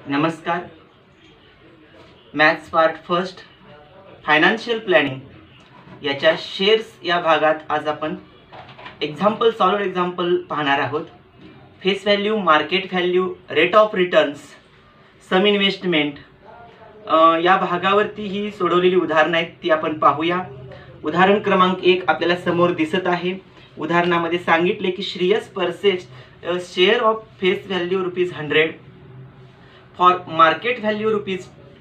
नमस्कार. Maths part first financial planning याच्या shares या भागात आज आपण सॉलिड एक्झाम्पल पाहणार आहोत. Face value, market value, rate of returns, sum investment या भागावरती ही सोडवलेली उदाहरणं आहेत, ती आपण पाहूया. उदाहरण क्रमांक 1 आपल्याला समोर दिसत आहे. उदाहरणामध्ये सांगितले की Shreyas purchase share of face value ₹100 for market value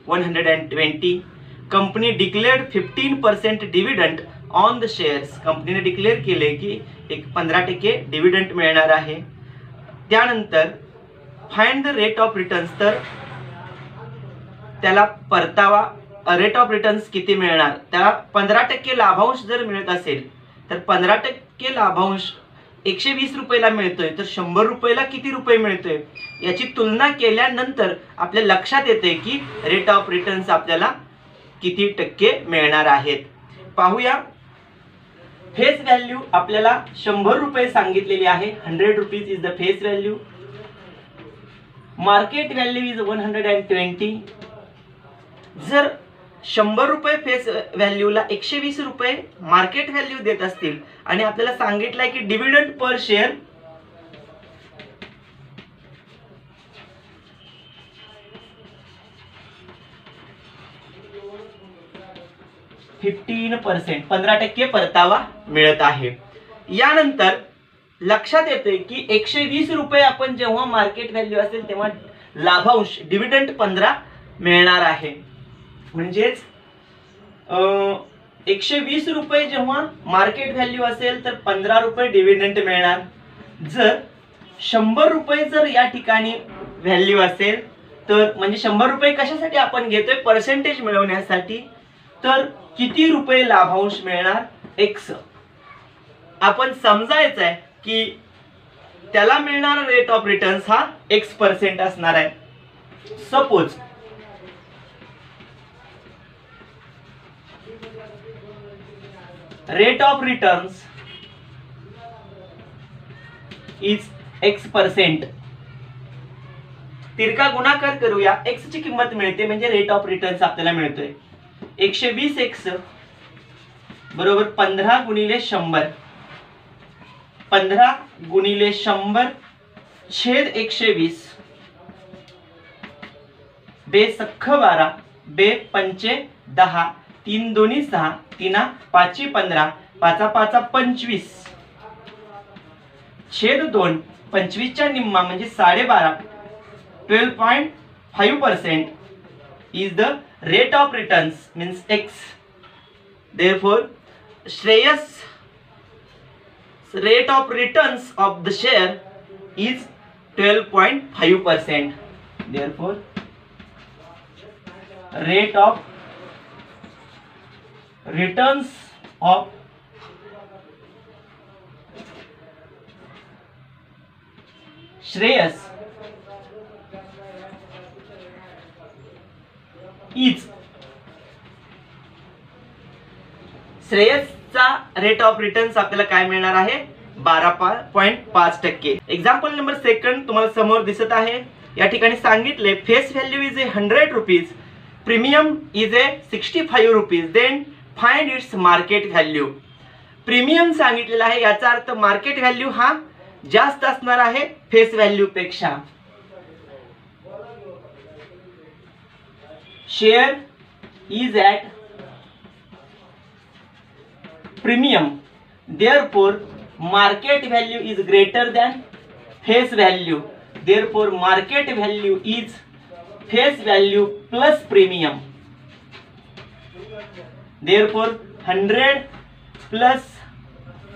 ₹120. Company declared 15% dividend on the shares. कंपनीने डिक्लेअर केले की 15% डिव्हिडंड मिळणार आहे. त्यानंतर find the rate of returns, तर त्याला परतावा रेट ऑफ रिटर्न्स किती मिळणार. त्याला 15% लाभांश जर मिळत असेल तर 15% लाभांश ₹120 मिळतोय, तर ₹100 किती रुपये मिळतोय याची तुलना केल्यानंतर आपल्या लक्षात येते की रेट ऑफ रिटर्न्स आपल्याला किती टक्के मिळणार आहेत. पाहूया. फेस व्हॅल्यू आपल्याला ₹100 सांगितलेली आहे. ₹100 is the face value. Market value is 120. जर ₹100 फेस व्हॅल्यूला ₹120 मार्केट व्हॅल्यू देत असतील आणि आपल्याला सांगितलंय की डिव्हिडंड पर शेअर ₹15% परतावा मिळत आहे. यानंतर लक्षात येते की ₹120 आपण जेव्हा मार्केट व्हॅल्यू असेल तेव्हा लाभांश डिव्हिडंड 15 मिळणार आहे. म्हणजेच ₹120 जेव्हा मार्केट व्हॅल्यू असेल तर ₹15 डिव्हिडंड मिळणार. जर ₹100 जर या ठिकाणी व्हॅल्यू असेल तर म्हणजे ₹100 कशासाठी आपण घेतोय, पर्सेंटेज मिळवण्यासाठी, तर किती रुपये लाभांश मिळणार X. आपण समजायचं आहे की त्याला मिळणारा रेट ऑफ रिटर्न्स हा X% असणार आहे. Suppose rate of returns is X%. तिरका गुणाकार करूया. X ची किंमत मिळते म्हणजे रेट ऑफ रिटर्न्स आपल्याला मिळतोय. 120X बरोबर 15 गुणिले 100. 15 गुणिले 100 छेद 120 बे सख्ख 12 बे पंचे 10 3 दोन्ही 6 3 पाची 15 5 5 25 छेद 2 25 च्या निम्मा म्हणजे 12.5 12.5% is the rate of returns means X. Therefore Shreyas rate of returns of the share is 12.5%. Therefore rate of returns of Shreyas is श्रेयसचा रेट ऑफ रिटर्न्स आपल्याला काय मिळणार आहे 12.5%. एक्झाम्पल नंबर 2 तुम्हाला समोर दिसत आहे. या ठिकाणी सांगितले face value is ₹100, premium is ₹65. Then find its market value. Premium सांगितलेला आहे, याचा अर्थ मार्केट व्हॅल्यू हा जास्त असणार आहे फेस व्हॅल्यू पेक्षा. Share is at premium, therefore market value is greater than face value. Therefore market value is face value plus premium. Therefore 100 plus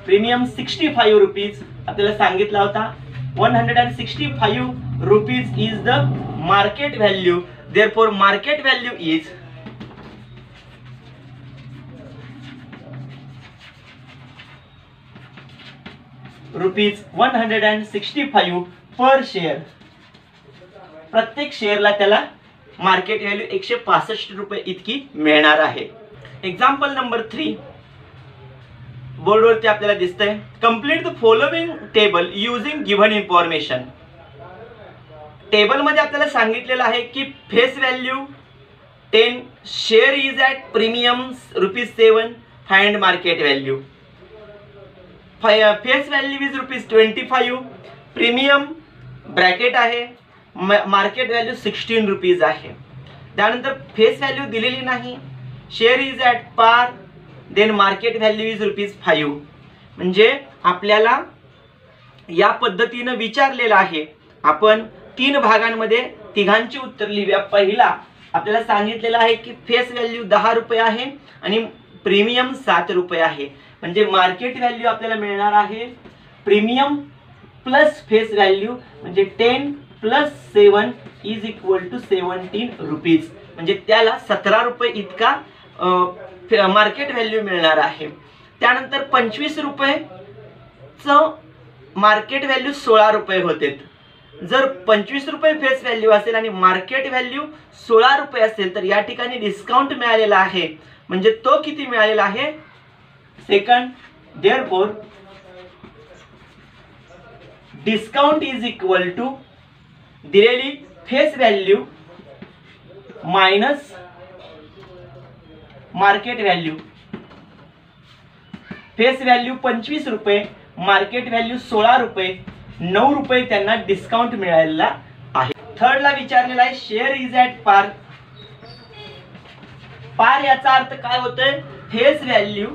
premium ₹65 आपल्याला सांगितला होता. ₹165 is the market value. Therefore market value is ₹165 per share. प्रत्येक शेअरला त्याला market value ₹165 इतकी मिळणार आहे. Example number 3 बोर्डवरती आपल्याला दिसतंय. Complete the following table using given information. टेबलमध्ये आपल्याला सांगितलेलं आहे की face value 10, share is at premium ₹7 find market value. Face value is ₹25, premium bracket आहे, मार्केट व्हॅल्यू ₹16 आहे. त्यानंतर फेस व्हॅल्यू दिलेली नाही, शेअर इज ॲट पार, देन मार्केट व्हॅल्यू इज ₹5. म्हणजे आपल्याला या पद्धतीने विचारलेलं आहे. आपण 3 भागांमध्ये तिघांची उत्तर लिहूया. पहिला आपल्याला सांगितलेलं आहे की फेस व्हॅल्यू ₹10 आहे आणि प्रीमियम ₹7 आहे. म्हणजे मार्केट व्हॅल्यू आपल्याला मिळणार आहे प्रीमियम प्लस फेस व्हॅल्यू, म्हणजे 10 + 7 इज इक्वल टू ₹17. म्हणजे त्याला ₹17 इतका मार्केट व्हॅल्यू मिळणार आहे. त्यानंतर ₹25चं मार्केट व्हॅल्यू ₹16 होते. जर ₹25 फेस व्हॅल्यू असेल आणि मार्केट व्हॅल्यू ₹16 असेल तर या ठिकाणी डिस्काउंट मिळालेला आहे. म्हणजे तो किती मिळालेला आहे? Second, therefore discount is equal to दिलेली face value minus market value. Face value ₹25, market value ₹16, ₹9 त्यांना डिस्काउंट मिळालेला आहे. थर्डला विचारलेला आहे शेअर इज ॲट पार. पार याचा अर्थ काय होतोय? Face value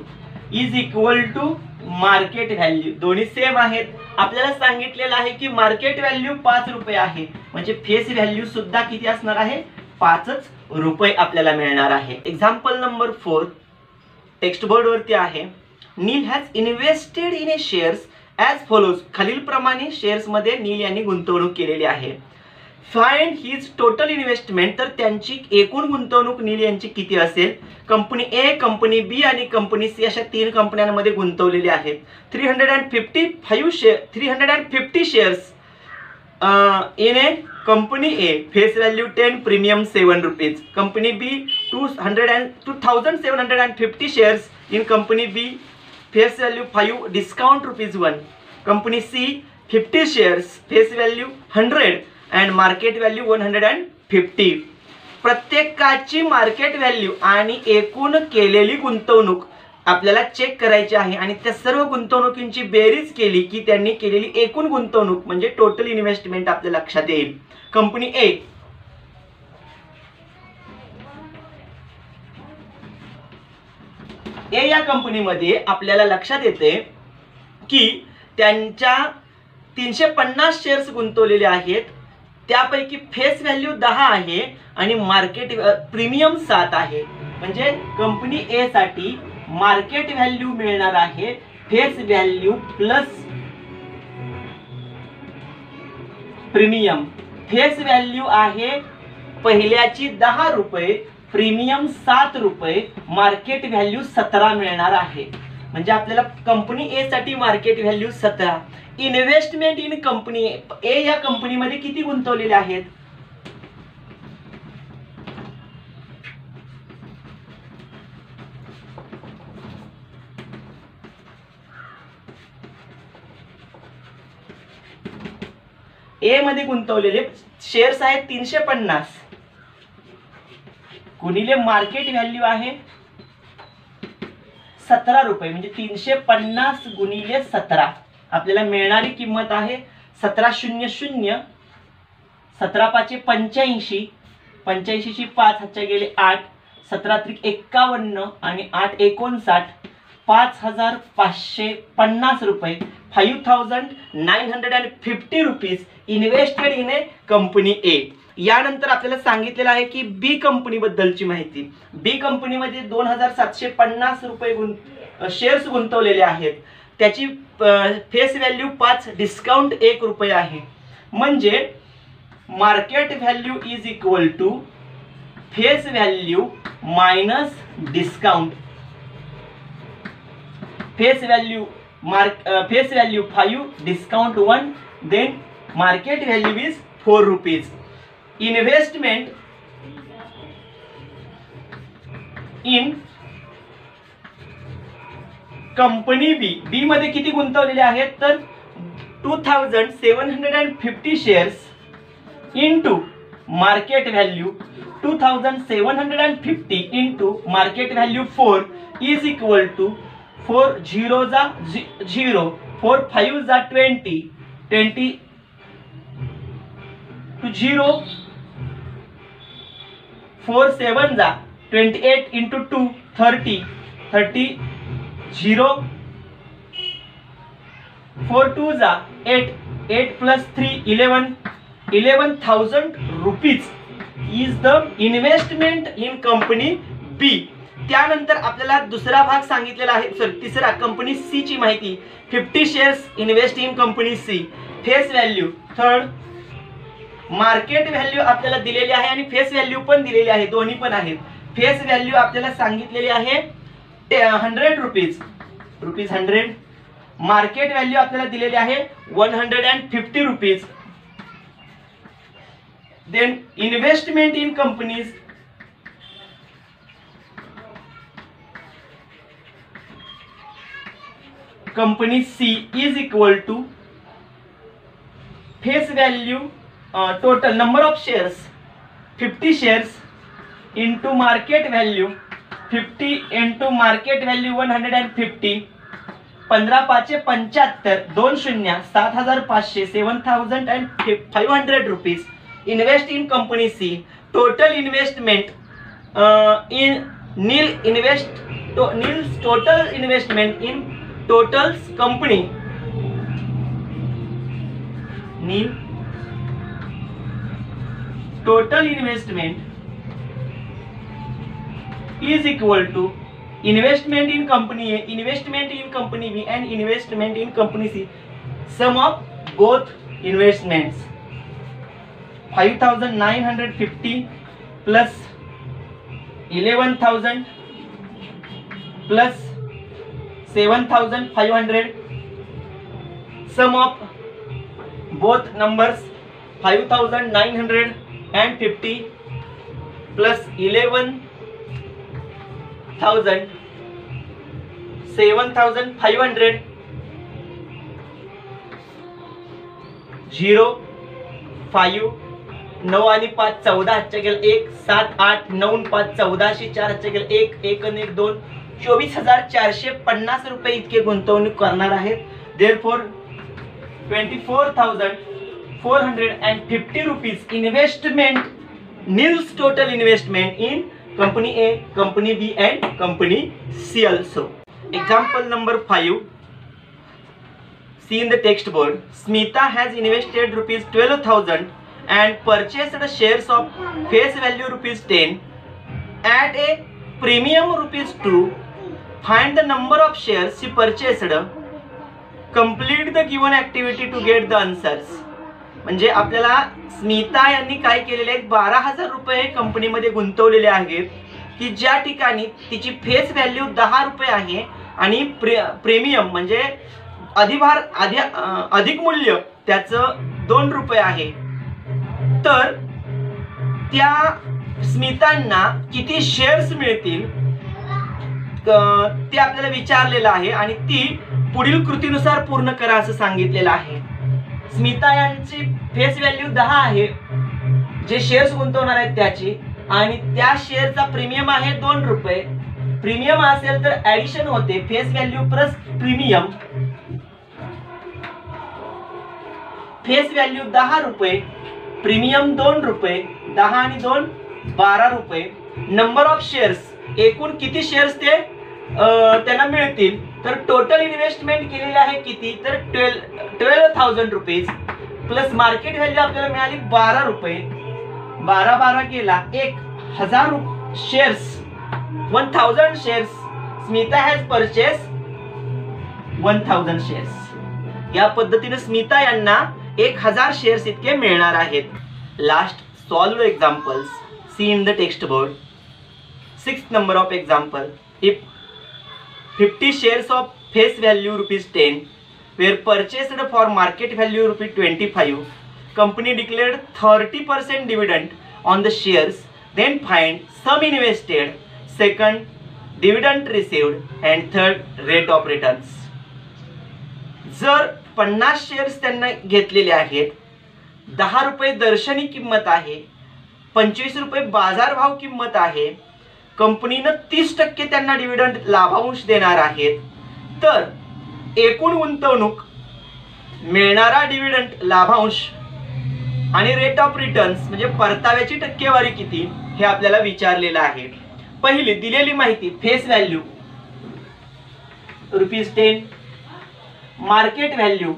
is equal to market value. दोन्ही सेम आहेत. आपल्याला सांगितलेलं आहे की मार्केट व्हॅल्यू ₹5 आहे, म्हणजे फेस व्हॅल्यू सुद्धा किती असणार आहे? ₹5 आपल्याला मिळणार आहे. एक्झाम्पल नंबर 4 टेक्स्ट बोर्ड वरती आहे. Neel has invested in a shares as follows. खालील प्रमाणे शेअर्स मध्ये नील यांनी गुंतवणूक केलेली आहे. Find his total investment. तर त्यांची एकूण गुंतवणूक नील यांची किती असेल? कंपनी ए, कंपनी बी आणि कंपनी सी अशा 3 कंपन्यांमध्ये गुंतवलेले आहेत. 350 shares in a company A, face value 10, premium ₹7. Company B 2750 shares in company B, face value 5, discount ₹1. Company C 50 shares, face value 100 and market value 150. प्रत्येकाची मार्केट व्हॅल्यू आणि एकूण केलेली गुंतवणूक आपल्याला चेक करायची आहे आणि त्या सर्व गुंतवणुकींची बेरीज केली की त्यांनी केलेली एकूण गुंतवणूक म्हणजे टोटल इन्व्हेस्टमेंट आपल्या लक्षात येईल. कंपनी ए या कंपनीमध्ये आपल्याला लक्षात येते की त्यांच्या 350 शेअर्स गुंतवलेले आहेत. त्यापैकी फेस व्हॅल्यू 10 आहे आणि मार्केट प्रीमियम 7 आहे. म्हणजे कंपनी ए साठी मार्केट व्हॅल्यू मिळणार आहे face value plus premium. Face value आहे पहिल्याची ₹10, प्रीमियम ₹7, मार्केट व्हॅल्यू 17 मिळणार आहे. म्हणजे आपल्याला कंपनी ए साठी market value 17. Investment in company A या कंपनीमध्ये किती गुंतवलेले आहेत? ए मध्ये गुंतवलेले शेअर्स आहेत 350 गुणिले मार्केट व्हॅल्यू आहे ₹17. म्हणजे 350 गुणिले 17 आपल्याला मिळणारी किंमत आहे 1700. 17×5 = 85, 85 ची 5 हातच्या गेले 8, 17 × 51 आणि 8 × 59, ₹5550. ₹5,950 इन्व्हेस्टेड इन ए कंपनी ए. यानंतर आपल्याला सांगितलेलं आहे की बी कंपनी बद्दलची माहिती. बी कंपनीमध्ये ₹2750 शेअर्स गुंतवलेले आहेत. त्याची फेस व्हॅल्यू 5, डिस्काउंट ₹1 आहे. म्हणजे market value is equal to face value minus discount. Face value 5, discount 1, then market value is ₹4. Investment in company B. B मध्ये किती गुंतवलेले आहेत? तर 2750 shares into market value 2750 into market value 4 is equal to 4 zeros are 0, 4 fives are 20, 20 to 0, 4 sevens are 28 into 2 30, 30 0, 4 twos are 8, 8 plus 3 11, 11,000 rupees is the investment in company B. त्यानंतर आपल्याला दुसरा भाग सांगितलेला आहे, सॉरी तिसरा कंपनी सी ची माहिती. 50 shares invest in company C. Face value third, market value आपल्याला दिलेली आहे आणि फेस व्हॅल्यू पण दिलेली आहे, दोन्ही पण आहेत. फेस व्हॅल्यू आपल्याला सांगितलेली आहे 100 रुपीज, रुपीज 100. मार्केट व्हॅल्यू आपल्याला दिलेली आहे 150 rupees. Then investment in companies company C is equal to face value total number of shares 50 shares into market value 50 into market value 150. 15 पाचे 75, 2 शून्य 7500, 7500 rupees invest in company C. Total investment in nil total investment in Totals company nil total investment is equal to investment in company A, investment in company B and investment in company C. Sum of both investments 5,950 plus 11,000 plus 7,500. Sum of both numbers 5,950 plus 11,000, 7,500. 0 5 9 आणि 5 14 हातच्या गेल 1 7 8 9 5 14 4 हातच्या गेल 1 1 आणि 1 2 24,450 रुपये इतके गुंतवणूक करणार आहेत. Therefore 24,450 rupees investment nils total investment in company A, company B and company C also. Example number 5. See in the text board. Smita has invested rupees 12,000 and purchased shares of face value rupees 10 at a premium rupees 2. Find the number of shares she purchased. Complete the given activity to get the answers. म्हणजे आपल्याला स्मिता यांनी काय केलेले आहेत, 12,000 रुपये कंपनीमध्ये गुंतवलेले आहेत की ज्या ठिकाणी तिची फेस व्हॅल्यू 10 रुपये आहे आणि प्रीमियम म्हणजे अधिक मूल्य त्याचं 2 रुपये आहे. तर त्या स्मितांना किती शेअर्स मिळतील ते आपल्याला विचारलेलं आहे आणि ती पुढील कृतीनुसार पूर्ण करा असं सांगितलेलं आहे. स्मिता यांची फेस व्हॅल्यू 10 आहे, जे शेअर्स गुंतवणार आहेत त्याची, आणि त्या शेअरचा प्रीमियम आहे 2 रुपये. प्रीमियम असेल तर ऍडिशन होते, face value plus premium. Face value 10 रुपये, प्रीमियम 2 रुपये, 10 आणि 2 12 रुपये. नंबर ऑफ शेअर्स, एकूण किती शेअर्स ते त्यांना मिळतील. तर टोटल इन्व्हेस्टमेंट केलेली आहे किती, तर 12,000 रुपीज प्लस मार्केट व्हॅल्यू आपल्याला मिळाली 12 रुपये. 12 केला 1,000 shares, 1,000 shares. Smita has purchase 1,000 shares. या पद्धतीने स्मिता यांना 1,000 शेअर्स इतके मिळणार आहेत. Last solve examples. See in the text board. 6th number of example. If 50 shares of face value rupees 10 were purchased for market value rupees 25, company declared 30% dividend on the shares, then find sum invested, second dividend received and third rate of returns. जर 50 shares त्यांना घेतलेले आहेत 10 रुपये दर्शनी किंमत आहे, 25 रुपये बाजारभाव किंमत आहे, कंपनीनं 30% त्यांना डिव्हिडंड लाभांश देणार आहेत, तर एकूण गुंतवणूक, मिळणारा डिव्हिडंड लाभांश आणि रेट ऑफ रिटर्न्स म्हणजे परताव्याची टक्केवारी किती हे आपल्याला विचारलेलं आहे. पहिली दिलेली माहिती फेस व्हॅल्यू ₹10, मार्केट व्हॅल्यू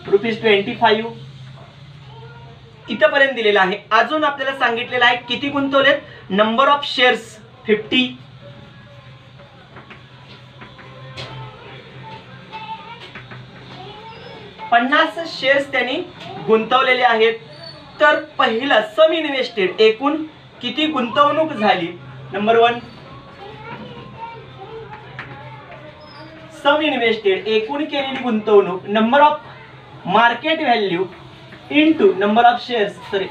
₹25 इथपर्यंत दिलेलं आहे. अजून आपल्याला सांगितलेलं आहे किती गुंतवलेत, नंबर ऑफ शेअर्स 50, 50 शेअर्स त्यांनी गुंतवलेले आहेत. तर पहिला सम इन्व्हेस्टेड, एकूण किती गुंतवणूक झाली, नंबर 1 सम इन्व्हेस्टेड एकूण केलेली गुंतवणूक, number of market value into number of shares, sorry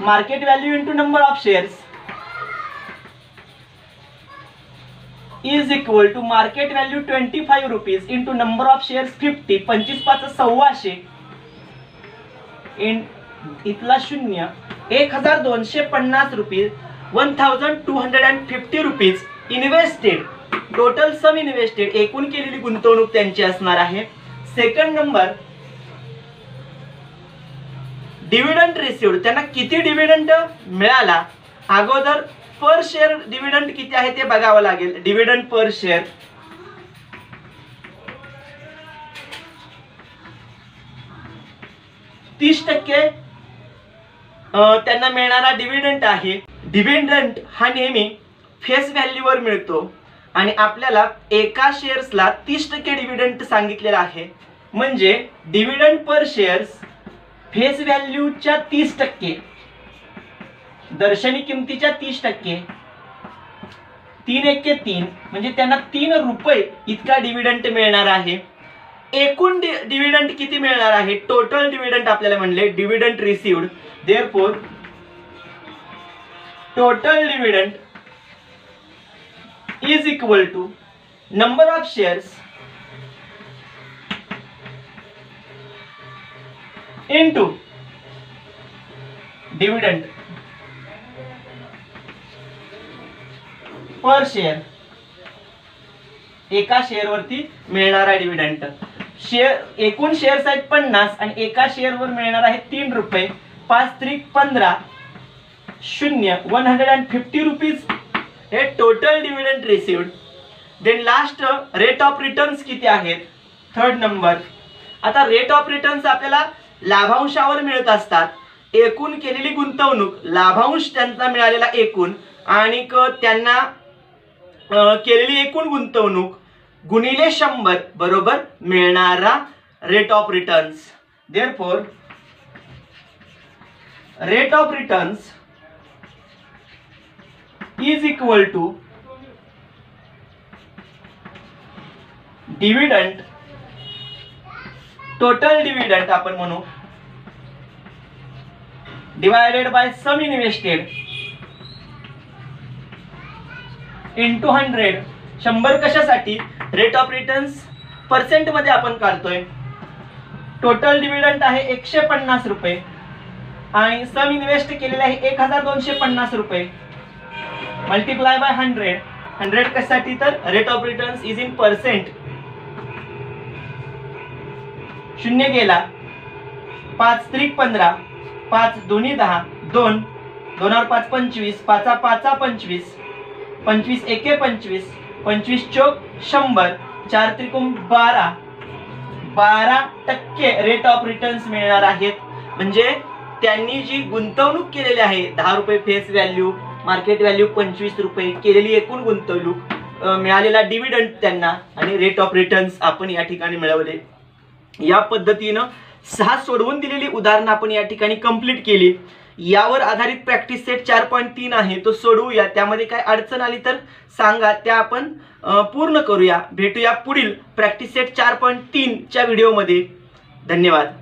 market value into number of shares is equal to market value ₹25 into number of shares 50, 25 5 1,600 इथला 0, ₹1,250, ₹1,250 इन्व्हेस्टेड. टोटल सम इन्व्हेस्टेड एकूण केलेली गुंतवणूक त्यांची असणार आहे. सेकंड नंबर डिव्हिडंड रिसिव्ड, त्यांना किती dividend मिळाला. अगोदर पर शेअर डिव्हिडंड किती आहे ते बघावं लागेल. डिव्हिडंड पर शेअर 30% त्यांना मिळणारा डिव्हिडंड आहे. डिव्हिडंड हा नेहमी फेस व्हॅल्यूवर मिळतो आणि आपल्याला एका शेअर्सला 30% डिव्हिडंड सांगितलेला आहे. म्हणजे डिव्हिडंड पर शेअर्स फेस व्हॅल्यूच्या 30%, दर्शनी किमतीच्या 30%, 3 × 3 म्हणजे त्यांना ₹3 इतका डिव्हिडंड मिळणार आहे. एकूण डिव्हिडंड किती मिळणार आहे, टोटल डिव्हिडंड आपल्याला म्हणले dividend received, therefore total dividend is equal to number of shares into dividend per share, एका शेअरवरती मिळणारा डिव्हिडंड. शेअर एकूण शेअर्स आहेत 50 आणि एका शेअरवर मिळणार आहे ₹3, 5 त्रिक 15, 0, ₹150 हे total dividend received. Then last rate of returns किती आहेत, थर्ड नंबर. आता रेट ऑफ रिटर्न्स आपल्याला लाभांशावर मिळत असतात. एकूण केलेली गुंतवणूक, लाभांश त्यांचा मिळालेला एकूण आणि त्यांना केलेली एकूण गुंतवणूक गुणिले 100 बरोबर मिळणारा rate of returns. Therefore rate of returns is equal to dividend, total dividend आपण म्हणू, divided by sum invested into 100. 100 कशासाठी, रेट ऑफ रिटर्न्स पर्सेंट मध्ये आपण काढतोय. टोटल डिव्हिडंड आहे ₹150 आणि सम इन्व्हेस्ट केलेले आहे ₹1,250 मल्टिप्लाय बाय 100. 100 कशासाठी, तर rate of returns is in percent. 0 गेला, 5 त्रिक 15, 5 2 10, 2 2 5 25, 5 5 25, 25 1 25, 25 चौक 100, 4 त्रिकोण 12, 12% रेट ऑफ रिटर्न्स मिळणार आहेत. म्हणजे त्यांनी जी गुंतवणूक केलेली आहे ₹10 फेस व्हॅल्यू, मार्केट व्हॅल्यू ₹25 केलेली एकूण गुंतवणूक, मिळालेला डिव्हिडंड त्यांना आणि रेट ऑफ रिटर्न्स आपण या ठिकाणी मिळवले. या पद्धतीनं 6 सोडवून दिलेली उदाहरणं आपण या ठिकाणी कंप्लीट केली. यावर आधारित प्रॅक्टिस सेट 4.3 आहे, तो सोडवूया. त्यामध्ये काय अडचण आली तर सांगा, त्या आपण पूर्ण करूया. भेटूया पुढील प्रॅक्टिस सेट 4.3 च्या व्हिडिओमध्ये. धन्यवाद.